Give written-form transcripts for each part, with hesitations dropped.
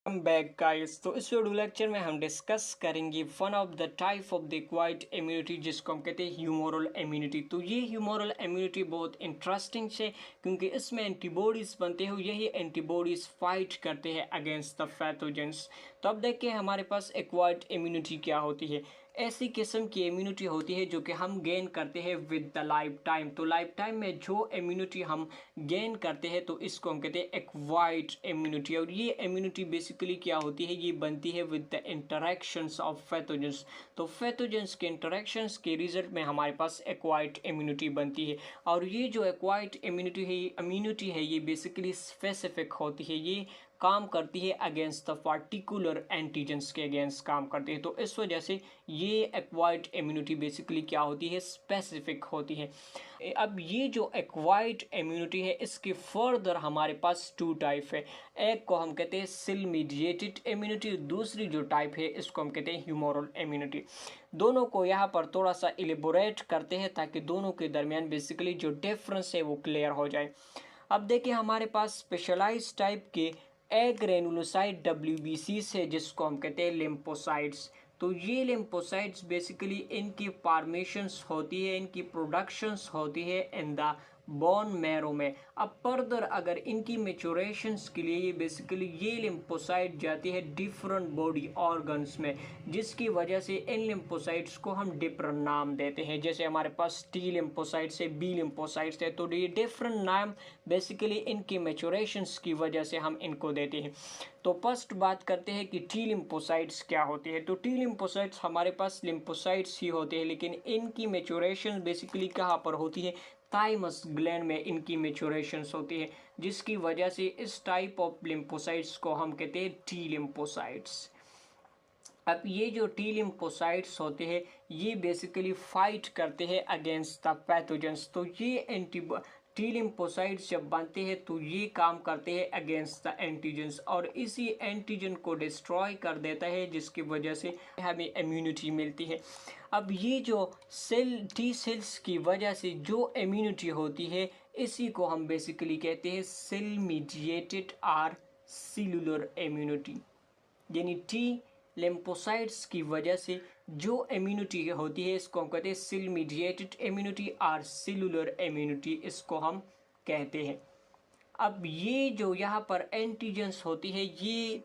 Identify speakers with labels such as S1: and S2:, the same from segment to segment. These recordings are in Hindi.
S1: Back guys. तो इस वीडियो लेक्चर में हम डिस्कस करेंगे one of the type of the acquired immunity जिसको हम कहते हैं ह्यूमोरल इम्यूनिटी। तो ये ह्यूमोरल इम्यूनिटी बहुत इंटरेस्टिंग है क्योंकि इसमें एंटीबॉडीज बनते हैं, यही एंटीबॉडीज फाइट करते हैं अगेंस्ट द पैथोजेंस। तो अब देखिए हमारे पास एक्वायर्ड इम्यूनिटी क्या होती है। ऐसी किस्म की इम्यूनिटी होती है जो कि हम गेन करते हैं विद द लाइफ टाइम। तो लाइफ टाइम में जो इम्यूनिटी हम गेन करते हैं तो इसको हम कहते हैं एक्वायर्ड इम्यूनिटी। और ये इम्यूनिटी बेसिकली क्या होती है, ये बनती है with the interactions of pathogens. तो पैथोजेंस के इंटरेक्शंस के रिजल्ट में हमारे पास एक्वायर्ड इम्यूनिटी बनती है। और ये जो एक्वायर्ड इम्यूनिटी है ये बेसिकली स्पेसिफिक होती है, ये काम करती है अगेंस्ट द पार्टिकुलर एंटीजेंस के अगेंस्ट काम करती है। तो इस वजह से ये एक्वायर्ड इम्यूनिटी बेसिकली क्या होती है, स्पेसिफिक होती है। अब ये जो एक्वायर्ड इम्यूनिटी है इसके फर्दर हमारे पास टू टाइप है। एक को हम कहते हैं सेल मीडिएटेड इम्यूनिटी, दूसरी जो टाइप है इसको हम कहते हैं ह्यूमोरल इम्यूनिटी। दोनों को यहाँ पर थोड़ा सा इलेबोरेट करते हैं ताकि दोनों के दरमियान बेसिकली जो डिफरेंस है वो क्लियर हो जाए। अब देखिए हमारे पास स्पेशलाइज टाइप के ग्रेनुलोसाइट WBCs है जिसको हम कहते हैं लिम्फोसाइट्स। तो ये लिम्फोसाइट्स बेसिकली इनकी फॉर्मेशंस होती है, इनकी प्रोडक्शंस होती है इन द बोन मैरो में। अब फर्दर अगर इनकी मेचोरेशंस के लिए ये बेसिकली ये लिम्फोसाइट जाती है डिफरेंट बॉडी ऑर्गन्स में, जिसकी वजह से इन लिम्फोसाइट्स को हम डिफरेंट नाम देते हैं। जैसे हमारे पास T लिम्फोसाइट्स है, B लिम्फोसाइट्स है, तो ये डिफरेंट नाम बेसिकली इनकी मेचोरेशंस की वजह से हम इनको देते हैं। तो फर्स्ट बात करते हैं कि टी लिम्फोसाइट्स क्या होती है। तो टी लिम्फोसाइट्स हमारे पास लिम्फोसाइट्स ही होते हैं, लेकिन इनकी मेचोरेशन बेसिकली कहाँ पर होती है, थाइमस ग्लैंड में इनकी मेचोरेशंस होती है, जिसकी वजह से इस टाइप ऑफ लिम्फोसाइट्स को हम कहते हैं टी लिम्फोसाइट्स। अब ये जो टी लिम्फोसाइट्स होते हैं ये बेसिकली फाइट करते हैं अगेंस्ट द पैथोजेंस। तो ये टी लिम्फोसाइट्स जब बनते हैं तो ये काम करते हैं अगेंस्ट द एंटीजेंस और इसी एंटीजन को डिस्ट्रॉय कर देता है, जिसकी वजह से हमें इम्यूनिटी मिलती है। अब ये जो टी सेल्स की वजह से जो इम्यूनिटी होती है इसी को हम बेसिकली कहते हैं cell mediated or cellular immunity. यानी टी लिम्फोसाइट्स की वजह से जो इम्यूनिटी होती है इसको हम कहते हैं सेल मीडिएटेड इम्यूनिटी और सेलुलर इम्यूनिटी, इसको हम कहते हैं। अब ये जो यहाँ पर एंटीजेंस होती है ये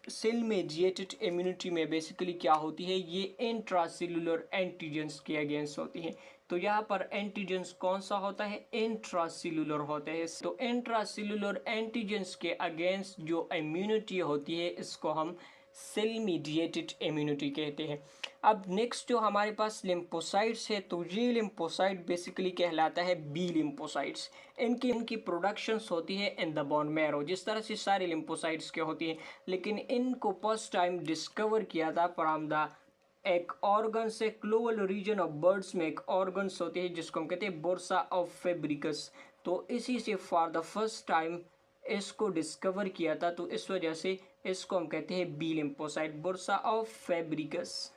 S1: सेल मीडिएटेड इम्यूनिटी में बेसिकली क्या होती है, ये इंट्रासेलुलर एंटीजेंस के अगेंस्ट होती है। तो यहाँ पर एंटीजेंस कौन सा होता है, इंट्रासेलुलर होता है। तो इंट्रासेलुलर एंटीजेंस के अगेंस्ट जो इम्यूनिटी होती है इसको हम सेल मीडिएटेड इम्यूनिटी कहते हैं। अब नेक्स्ट जो हमारे पास लिम्फोसाइट्स है तो ये लिम्फोसाइट बेसिकली कहलाता है बी लिम्फोसाइट्स। इनकी प्रोडक्शंस होती है इन द बोन मैरो, जिस तरह से सारी लिम्फोसाइट्स के होती है, लेकिन इनको फर्स्ट टाइम डिस्कवर किया था फ्रॉम द एक ऑर्गन से क्लोवल रीजन ऑफ बर्ड्स में एक ऑर्गन्स होते हैं जिसको हम कहते हैं बोर्सा ऑफ फेब्रिकस। तो इसी से फॉर द फर्स्ट टाइम इसको डिस्कवर किया था, तो इस वजह से इसको हम कहते हैं B lymphocyte, bursa of Fabricius.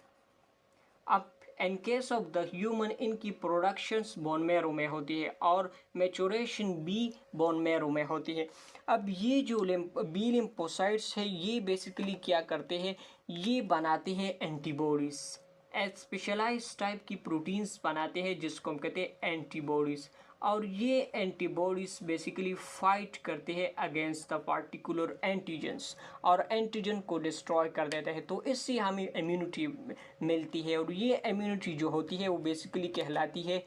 S1: अब in case of the human इनकी प्रोडक्शंस बोन मैरो में होती है और मैचुरेशन बी बोन मैरो में होती है। अब ये जो बी लिम्फोसाइट्स है ये बेसिकली क्या करते हैं, ये बनाते हैं एंटीबॉडीज, स्पेशलाइज टाइप की प्रोटीन्स बनाते हैं जिसको हम कहते हैं एंटीबॉडीज। और ये एंटीबॉडीज बेसिकली फाइट करते हैं अगेंस्ट द पार्टिकुलर एंटीजेंस और एंटीजन को डिस्ट्रॉय कर देते हैं। तो इससे हमें इम्यूनिटी मिलती है और ये इम्यूनिटी जो होती है वो बेसिकली कहलाती है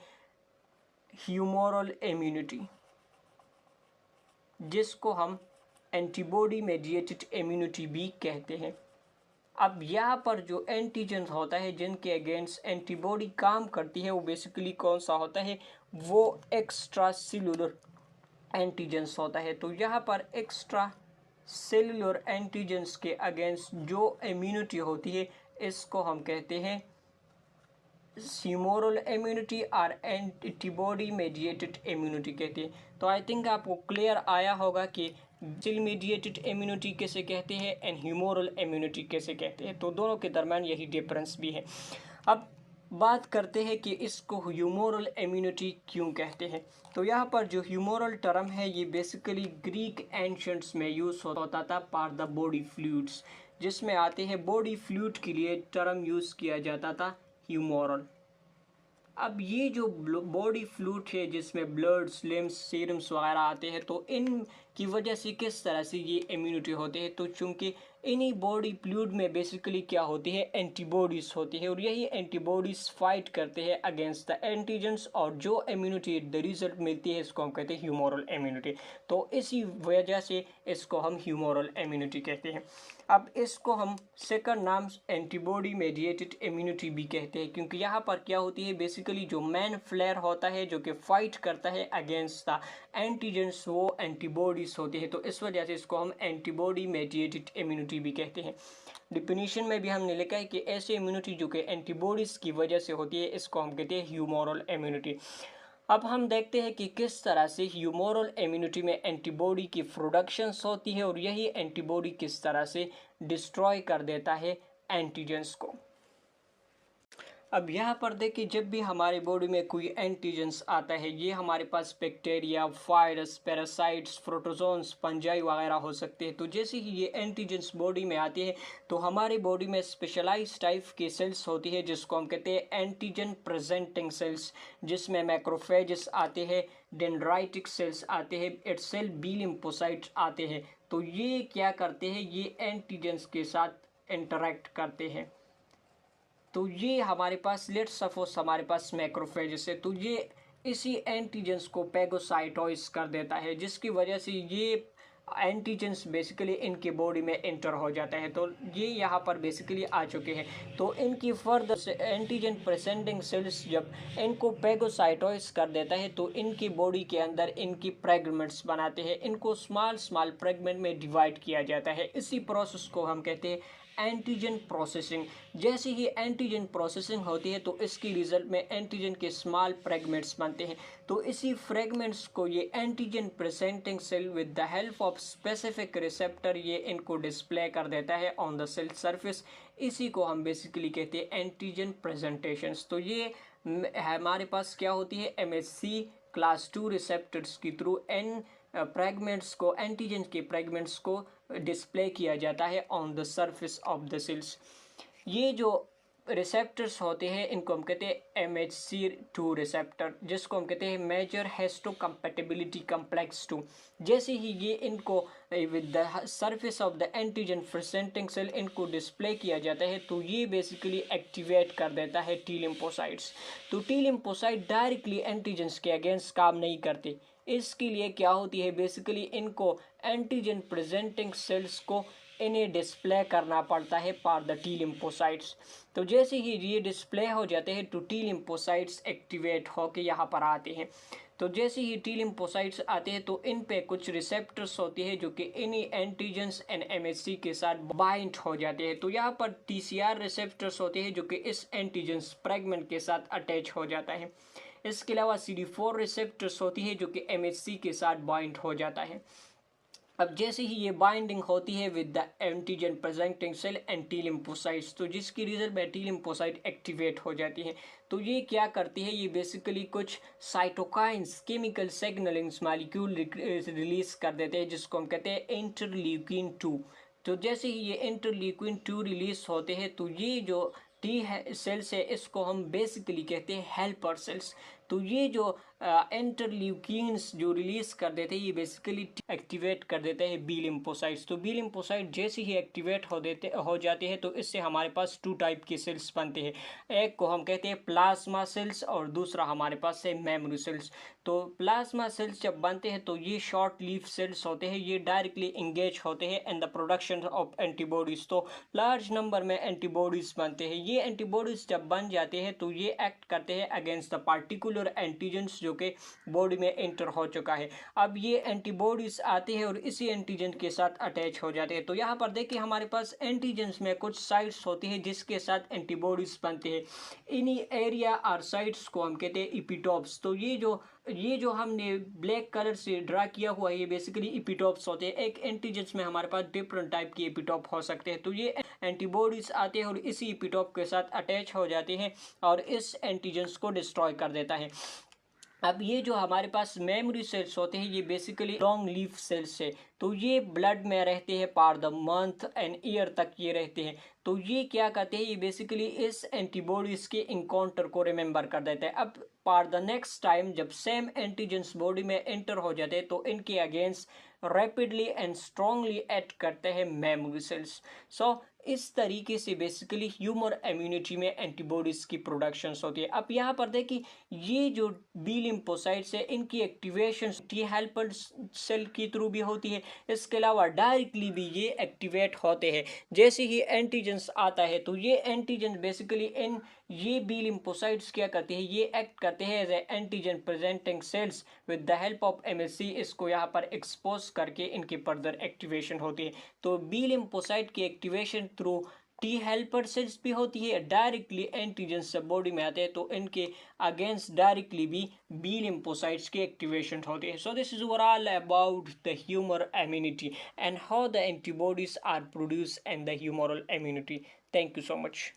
S1: ह्यूमोरल इम्यूनिटी, जिसको हम एंटीबॉडी मेडिएटेड इम्यूनिटी भी कहते हैं। अब यहाँ पर जो एंटीजन होता है जिनके अगेंस्ट एंटीबॉडी काम करती है वो बेसिकली कौन सा होता है, वो एक्स्ट्रा सेलुलर एंटीजेंस होता है। तो यहाँ पर एक्स्ट्रा सेलुलर एंटीजेंस के अगेंस्ट जो इम्यूनिटी होती है इसको हम कहते हैं ह्यूमोरल इम्यूनिटी और एंटीबॉडी मेडिएटेड इम्यूनिटी कहते हैं। तो आई थिंक आपको क्लियर आया होगा कि सेल मेडिएटेड इम्यूनिटी कैसे कहते हैं एंड ह्यूमोरल इम्यूनिटी कैसे कहते हैं, तो दोनों के दरम्यान यही डिफरेंस भी है। अब बात करते हैं कि इसको ह्यूमोरल इम्यूनिटी क्यों कहते हैं। तो यहाँ पर जो ह्यूमोरल टर्म है ये बेसिकली ग्रीक एंशंट्स में यूज़ होता था फॉर द बॉडी फ्लूइड्स, जिसमें आते हैं बॉडी फ्लूइड के लिए टर्म यूज़ किया जाता था ह्यूमोरल। अब ये जो बॉडी फ्लूइड है जिसमें ब्लड, लिम्स, सीरम्स वगैरह आते हैं, तो इन की वजह से किस तरह से ये इम्यूनिटी होती है, तो चूंकि इन्हीं बॉडी फ्लूइड में बेसिकली क्या होती है, एंटीबॉडीज़ होती है, और यही एंटीबॉडीज़ फाइट करते हैं अगेंस्ट द एंटीजेंस, और जो इम्यूनिटी द रिजल्ट मिलती है इसको हम कहते हैं ह्यूमोरल इम्यूनिटी। तो इसी वजह से इसको हम ह्यूमोरल इम्यूनिटी कहते हैं। अब इसको हम सेकंड नाम एंटीबॉडी मेडिएटेड इम्यूनिटी भी कहते हैं, क्योंकि यहाँ पर क्या होती है, बेसिकली जो मैन फ्लेयर होता है जो कि फाइट करता है अगेंस्ट द एंटीजेंस, वो एंटीबॉडीज होती है, तो इस वजह से इसको हम एंटीबॉडी मेडिएटेड इम्यूनिटी भी कहते हैं। डिफिनीशन में भी हमने लिखा है कि ऐसी इम्यूनिटी जो कि एंटीबॉडीज़ की वजह से होती है इसको हम कहते हैं ह्यूमोरल इम्यूनिटी। अब हम देखते हैं कि किस तरह से ह्यूमोरल इम्यूनिटी में एंटीबॉडी की प्रोडक्शंस होती है, और यही एंटीबॉडी किस तरह से डिस्ट्रॉय कर देता है एंटीजेंस को। अब यहाँ पर देखिए, जब भी हमारे बॉडी में कोई एंटीजेंस आता है, ये हमारे पास bacteria, virus, parasites, protozoans, fungi वगैरह हो सकते हैं। तो जैसे ही ये एंटीजेंस बॉडी में आते हैं तो हमारे बॉडी में स्पेशलाइज टाइप की सेल्स होती है जिसको हम कहते हैं एंटीजन प्रेजेंटिंग सेल्स, जिसमें मैक्रोफेजेस आते हैं, डेंड्राइटिक सेल्स आते हैं, एटसेल बी लिम्फोसाइट्स आते हैं। तो ये क्या करते हैं, ये एंटीजेंस के साथ इंटरेक्ट करते हैं। तो ये हमारे पास लेट्स सपोज हमारे पास मैक्रोफेजेस है, तो ये इसी एंटीजेंस को पैगोसाइटोइस कर देता है, जिसकी वजह से ये एंटीजेंस बेसिकली इनके बॉडी में इंटर हो जाता है। तो ये यहाँ पर बेसिकली आ चुके हैं। तो इनकी फर्दर से एंटीजन प्रेजेंटिंग सेल्स जब इनको पैगोसाइटोइस कर देता है तो इनकी बॉडी के अंदर इनकी फ्रेगमेंट्स बनाते हैं, इनको स्मॉल स्मॉल फ्रेगमेंट में डिवाइड किया जाता है। इसी प्रोसेस को हम कहते हैं एंटीजन प्रोसेसिंग। जैसे ही एंटीजन प्रोसेसिंग होती है तो इसकी रिजल्ट में एंटीजन के स्मॉल फ्रेगमेंट्स बनते हैं। तो इसी फ्रेगमेंट्स को ये antigen presenting cell with the help of specific receptor ये इनको डिस्प्ले कर देता है ऑन द सेल सरफेस। इसी को हम बेसिकली कहते हैं एंटीजन प्रेजेंटेशंस। तो ये हमारे पास क्या होती है, MHC क्लास 2 रिसेप्टर्स के थ्रू फ्रेगमेंट्स को, एंटीजन के फ्रेगमेंट्स को डिस्प्ले किया जाता है on the surface of the cells. ये जो रिसेप्टर्स होते हैं इनको हम कहते हैं MHC2 रिसेप्टर, जिसको हम कहते हैं मेजर हिस्टोकम्पैटिबिलिटी कॉम्प्लेक्स 2। जैसे ही ये इनको with the surface of the antigen presenting cell इनको डिस्प्ले किया जाता है तो ये बेसिकली एक्टिवेट कर देता है टी लिम्फोसाइट्स। तो टी लिम्फोसाइट डायरेक्टली एंटीजन्स के अगेंस्ट काम नहीं करते। इसके लिए क्या होती है, बेसिकली इनको एंटीजन प्रेजेंटिंग सेल्स को इन्हें डिस्प्ले करना पड़ता है फॉर द टी लिम्फोसाइट्स। तो जैसे ही ये डिस्प्ले हो जाते हैं तो टी लिम्फोसाइट्स एक्टिवेट होके यहाँ पर आते हैं। तो जैसे ही टी लिम्फोसाइट्स आते हैं तो इन पे कुछ रिसेप्टर्स होती है जो कि इन्हीं एंटीजेंस एंड MHC के साथ बाइंड हो जाते हैं। तो यहाँ पर TCR रिसेप्टर्स होते हैं जो कि इस एंटीजेंस फ्रेगमेंट के साथ अटैच हो जाता है। इसके अलावा CD4 रिसेप्टर्स होती है जो कि MHC के साथ बाइंड हो जाता है। अब जैसे ही ये बाइंडिंग होती है with the antigen presenting cell and T lymphocytes, तो जिसकी रिजल्ट में टी लिम्फोसाइट एक्टिवेट हो जाती है। तो ये क्या करती है, ये बेसिकली कुछ साइटोकाइंस केमिकल सिग्नलिंग्स मॉलिक्यूल रिलीज कर देते हैं जिसको हम कहते हैं इंटरल्यूकिन 2। तो जैसे ही ये इंटरल्यूकिन 2 रिलीज होते हैं तो ये जो टी सेल्स है इसको हम बेसिकली कहते हैं हेल्पर सेल्स। तो ये जो इंटरल्यूकिन्स जो रिलीज कर देते हैं ये बेसिकली एक्टिवेट कर देते हैं बी लिम्फोसाइट्स। तो बी लिम्फोसाइट जैसे ही एक्टिवेट हो जाते हैं तो इससे हमारे पास 2 टाइप के सेल्स बनते हैं। एक को हम कहते हैं प्लाज्मा सेल्स और दूसरा हमारे पास है मेमोरी सेल्स। तो प्लाज्मा सेल्स जब बनते हैं तो ये शॉर्ट लीफ सेल्स होते हैं, ये डायरेक्टली इंगेज होते हैं in the production of antibodies. तो लार्ज नंबर में एंटीबॉडीज बनते हैं। ये एंटीबॉडीज जब बन जाते हैं तो ये एक्ट करते हैं अगेंस्ट द पार्टिकुलर एंटीजेंस जो कि बॉडी में एंटर हो चुका है। अब ये एंटीबॉडीज आते हैं और इसी एंटीजन के साथ अटैच हो जाते हैं। तो यहाँ पर देखिए हमारे पास एंटीजेंस में कुछ साइट्स होती है जिसके साथ एंटीबॉडीज बनते हैं। इन्हीं एरिया और साइट्स को हम कहते हैं इपिटोप्स। तो ये जो ये जो हमने ब्लैक कलर से ड्रा किया हुआ है ये बेसिकली इपिटॉप्स होते हैं। एक एंटीजेंस में हमारे पास डिफरेंट टाइप के इपिटॉप हो सकते हैं, तो ये एंटीबॉडीज आते हैं और इसी इपिटॉप के साथ अटैच हो जाते हैं और इस एंटीजेंस को डिस्ट्रॉय कर देता है। अब ये जो हमारे पास मेमोरी सेल्स होते हैं ये बेसिकली लॉन्ग लीफ सेल्स है, तो ये ब्लड में रहते हैं पार द मंथ एंड ईयर तक ये रहते हैं। तो ये क्या कहते हैं, ये बेसिकली इस एंटीबॉडीज के इनकाउंटर को रिमेंबर कर देते हैं। अब पार द नेक्स्ट टाइम जब सेम एंटीजेंस बॉडी में एंटर हो जाते हैं तो इनके against rapidly and strongly act करते हैं मेमोरी सेल्स। सो इस तरीके से बेसिकली ह्यूमर इम्यूनिटी में एंटीबॉडीज की प्रोडक्शन होती है। अब यहाँ पर देखिए ये जो बी लिम्फोसाइट्स है इनकी एक्टिवेशन टी हेल्पर सेल के थ्रू भी होती है, इसके अलावा डायरेक्टली भी ये एक्टिवेट होते हैं। जैसे ही एंटीजेंस आता है तो ये एंटीजेंस बेसिकली इन ये बी लिम्फोसाइट्स क्या करते हैं, ये एक्ट करते हैं as a antigen presenting cells with the help of MSC, इसको यहाँ पर एक्सपोज करके इनकी फर्दर एक्टिवेशन होती है। तो बी लिम्फोसाइट की activation through T helper cells भी होती है, डायरेक्टली एंटीजन सब बॉडी में आते हैं तो इनके अगेंस्ट डायरेक्टली भी बी लिम्फोसाइट्स की एक्टिवेशन होती है। So this is overall about the humour immunity and how the antibodies are produce and the humoral immunity. Thank you so much.